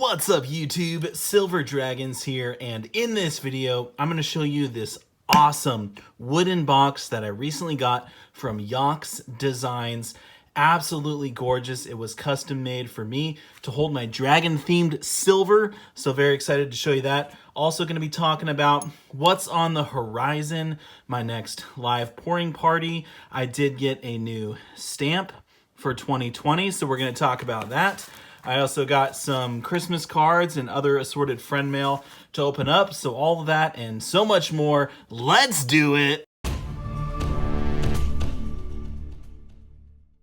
What's up YouTube? Silver Dragons here, and in this video I'm going to show you this awesome wooden box that I recently got from Yox Designs. Absolutely gorgeous. It was custom made for me to hold my dragon themed silver, so very excited to show you that. Also going to be talking about what's on the horizon, my next live pouring party. I did get a new stamp for 2020, so we're going to talk about that. I also got some Christmas cards and other assorted friend mail to open up. So all of that and so much more. Let's do it.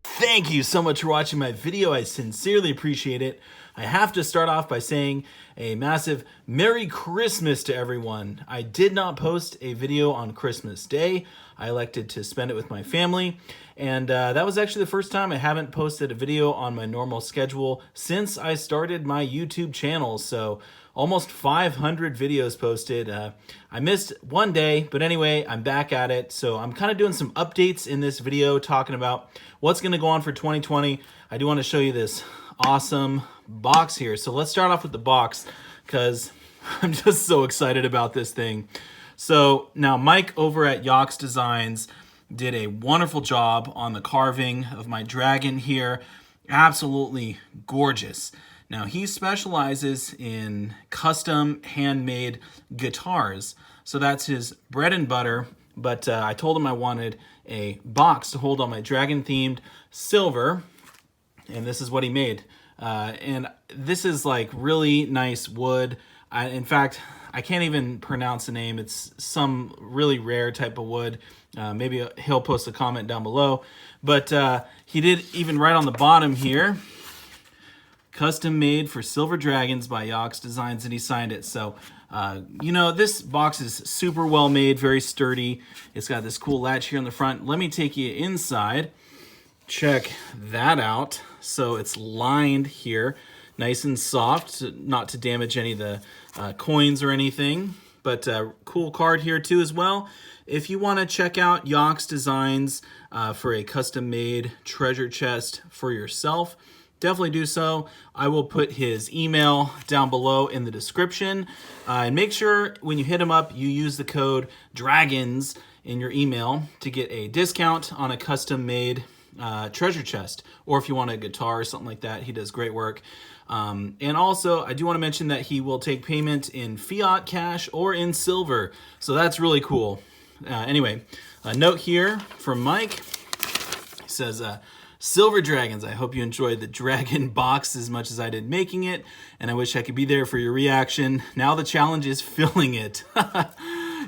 Thank you so much for watching my video. I sincerely appreciate it. I have to start off by saying a massive Merry Christmas to everyone. I did not post a video on Christmas Day. I elected to spend it with my family. And that was actually the first time I haven't posted a video on my normal schedule since I started my YouTube channel. So almost 500 videos posted. I missed one day, but anyway, I'm back at it. So I'm kind of doing some updates in this video talking about what's going to go on for 2020. I do want to show you this awesome box here. So let's start off with the box because I'm just so excited about this thing. So now Mike over at Yox Designs did a wonderful job on the carving of my dragon here. Absolutely gorgeous. Now he specializes in custom handmade guitars. So that's his bread and butter. But I told him I wanted a box to hold all my dragon themed silver. And this is what he made. And this is like really nice wood. In fact, I can't even pronounce the name. It's some really rare type of wood. Maybe he'll post a comment down below. But he did even write on the bottom here, custom made for Silver Dragons by Yox Designs, and he signed it. So, you know, this box is super well made, very sturdy. It's got this cool latch here on the front. Let me take you inside. Check that out. So it's lined here, nice and soft, not to damage any of the coins or anything. But cool card here too as well. If you want to check out Yox Designs for a custom-made treasure chest for yourself, definitely do so. I will put his email down below in the description. And make sure when you hit him up, you use the code DRAGONS in your email to get a discount on a custom-made treasure chest. Or if you want a guitar or something like that, he does great work. And also, I do want to mention that he will take payment in fiat cash or in silver. So that's really cool. Anyway, a note here from Mike. He says, Silver Dragons, I hope you enjoyed the dragon box as much as I did making it, and I wish I could be there for your reaction. Now the challenge is filling it.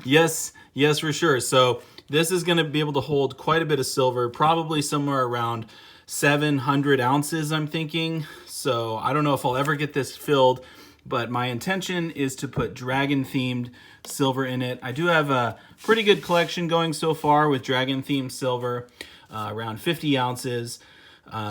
Yes, for sure. So this is going to be able to hold quite a bit of silver, probably somewhere around 700 ounces, I'm thinking. So I don't know if I'll ever get this filled, but my intention is to put dragon-themed silver in it. I do have a pretty good collection going so far with dragon-themed silver, around 50 ounces.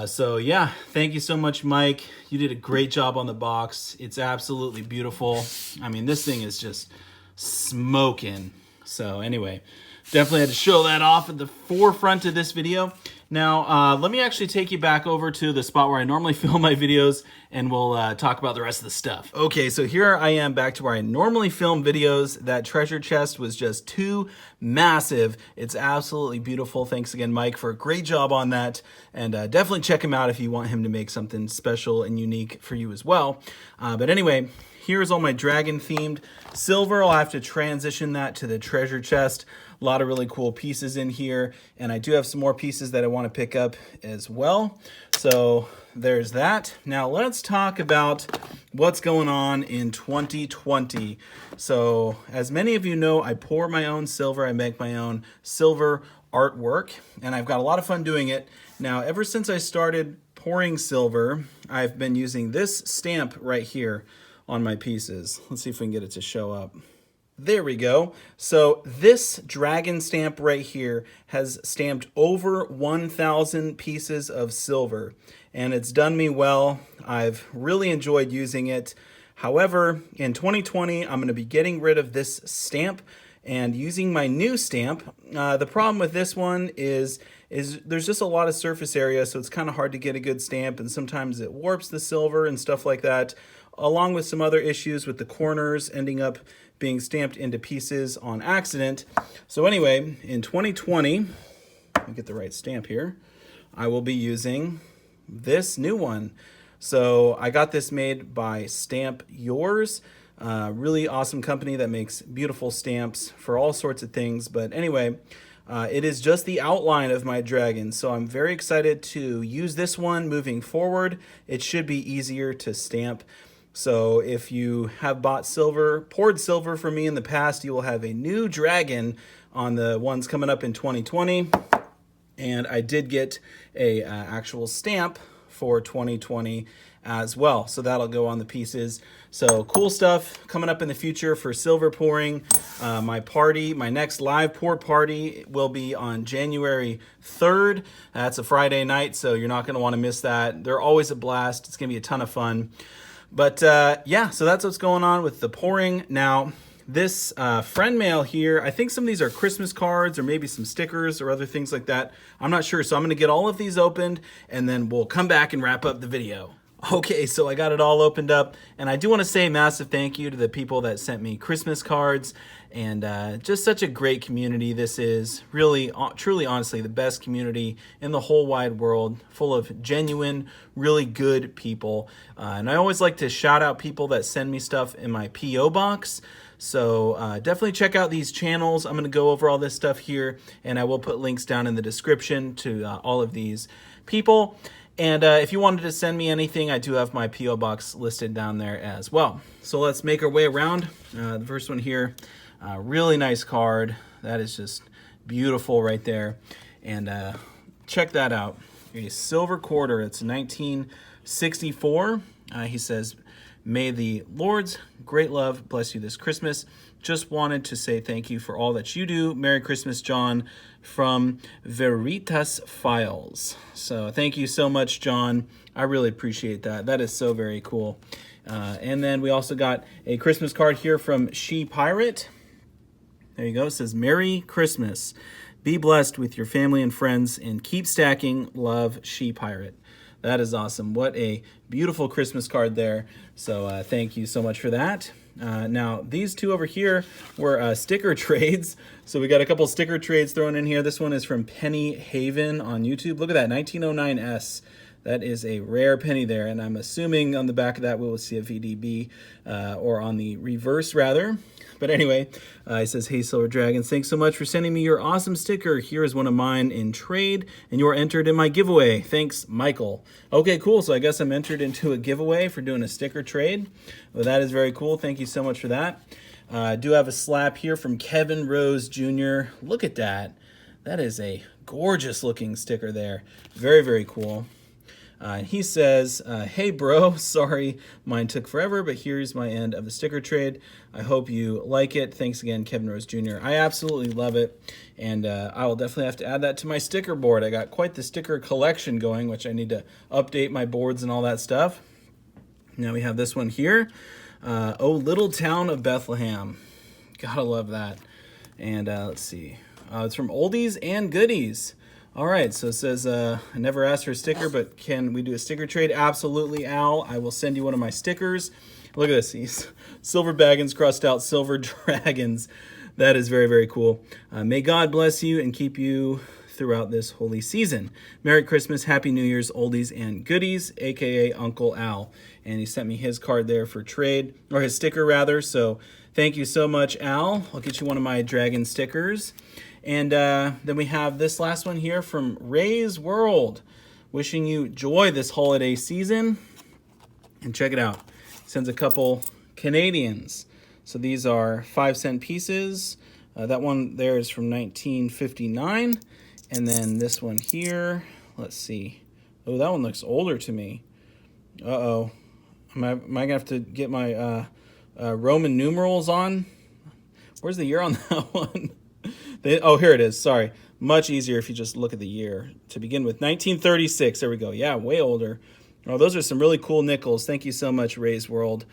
So yeah, thank you so much, Mike. You did a great job on the box. It's absolutely beautiful. I mean, this thing is just smoking. So anyway, definitely had to show that off at the forefront of this video. Now, let me actually take you back over to the spot where I normally film my videos, and we'll talk about the rest of the stuff. Okay, so here I am back to where I normally film videos. That treasure chest was just too massive. It's absolutely beautiful. Thanks again, Mike, for a great job on that. And definitely check him out if you want him to make something special and unique for you as well. But anyway, here's all my dragon-themed silver. I'll have to transition that to the treasure chest. A lot of really cool pieces in here, and I do have some more pieces that I want to pick up as well. So there's that. Now let's talk about what's going on in 2020. So as many of you know, I pour my own silver. I make my own silver artwork, and I've got a lot of fun doing it. Now, ever since I started pouring silver, I've been using this stamp right here on my pieces. Let's see if we can get it to show up. There we go. So this dragon stamp right here has stamped over 1,000 pieces of silver, and it's done me well. I've really enjoyed using it. However, in 2020, I'm going to be getting rid of this stamp and using my new stamp. The problem with this one is there's just a lot of surface area, so it's kind of hard to get a good stamp, and sometimes it warps the silver and stuff like that. along with some other issues with the corners ending up being stamped into pieces on accident. So anyway, in 2020, let me get the right stamp here, I will be using this new one. So I got this made by Stamp Yours, really awesome company that makes beautiful stamps for all sorts of things. But anyway, it is just the outline of my dragon, so I'm very excited to use this one moving forward. It should be easier to stamp. So if you have bought silver, poured silver for me in the past, you will have a new dragon on the ones coming up in 2020. And I did get a actual stamp for 2020 as well, so that'll go on the pieces. So cool stuff coming up in the future for silver pouring. My next live pour party will be on January 3rd. That's a Friday night, so you're not going to want to miss that. They're always a blast. It's going to be a ton of fun. But yeah, so that's what's going on with the pouring. Now, this friend mail here, I think some of these are Christmas cards or maybe some stickers or other things like that. I'm not sure. So I'm going to get all of these opened and then we'll come back and wrap up the video. Okay, so I got it all opened up, and I do want to say a massive thank you to the people that sent me Christmas cards, and just such a great community. This is really, truly, honestly, the best community in the whole wide world, full of genuine, really good people. And I always like to shout out people that send me stuff in my P.O. box. So definitely check out these channels. I'm going to go over all this stuff here, and I will put links down in the description to all of these people. And if you wanted to send me anything, I do have my P.O. box listed down there as well. So let's make our way around. The first one here, really nice card. That is just beautiful right there. And check that out. A silver quarter. It's 1964. He says, "May the Lord's great love bless you this Christmas. Just wanted to say thank you for all that you do. Merry Christmas, John, from veritasfiles." So thank you so much, John. I really appreciate that. That is so very cool. And then we also got a Christmas card here from She Pirate. There you go. It says, "Merry Christmas. Be blessed with your family and friends and keep stacking. Love, She Pirate." That is awesome. What a beautiful Christmas card there. So thank you so much for that. Now, these two over here were sticker trades. So we got a couple sticker trades thrown in here. This one is from Penny Haven on YouTube. Look at that, 1909S. That is a rare penny there. And I'm assuming on the back of that we will see a VDB, or on the reverse rather. But anyway, it says, "Hey, Silver Dragons, thanks so much for sending me your awesome sticker. Here is one of mine in trade, and you're entered in my giveaway. Thanks, Michael." Okay, cool. So I guess I'm entered into a giveaway for doing a sticker trade. Well, that is very cool. Thank you so much for that. I do have a slap here from Kevin Rose Jr. Look at that. That is a gorgeous looking sticker there. Very, very cool. He says, "Hey bro, sorry mine took forever, but here's my end of the sticker trade. I hope you like it. Thanks again, Kevin Rose Jr. I absolutely love it, and I will definitely have to add that to my sticker board. I got quite the sticker collection going, which I need to update my boards and all that stuff. Now we have this one here. Oh, Little Town of Bethlehem. Gotta love that. And let's see. It's from Oldies&Goodies. All right, so it says, I never asked for a sticker, but can we do a sticker trade? Absolutely, Al. I will send you one of my stickers. Look at this. These silver baggins crossed out silver dragons. That is very, very cool. May God bless you and keep you throughout this holy season. Merry Christmas, Happy New Year's, Oldies&Goodies, a.k.a. Uncle Al. And he sent me his card there for trade, or his sticker rather. So thank you so much, Al. I'll get you one of my dragon stickers. And then we have this last one here from Ray's World. Wishing you joy this holiday season. And check it out. Sends a couple Canadians. So these are 5-cent pieces. That one there is from 1959. And then this one here, let's see. Oh, that one looks older to me. Uh-oh. Am I going to have to get my Roman numerals on? Where's the year on that one? Oh, here it is. Sorry. Much easier if you just look at the year. To begin with, 1936. There we go. Yeah, way older. Oh, those are some really cool nickels. Thank you so much, Ray's World.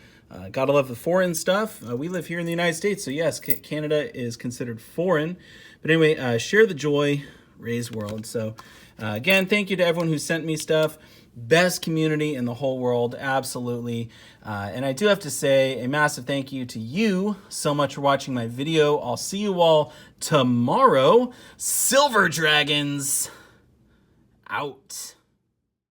Gotta love the foreign stuff. We live here in the United States, so yes, Canada is considered foreign. But anyway, share the joy, Ray's World. So again, thank you to everyone who sent me stuff. Best community in the whole world, absolutely. And I do have to say a massive thank you to you so much for watching my video. I'll see you all tomorrow. Silver Dragons out.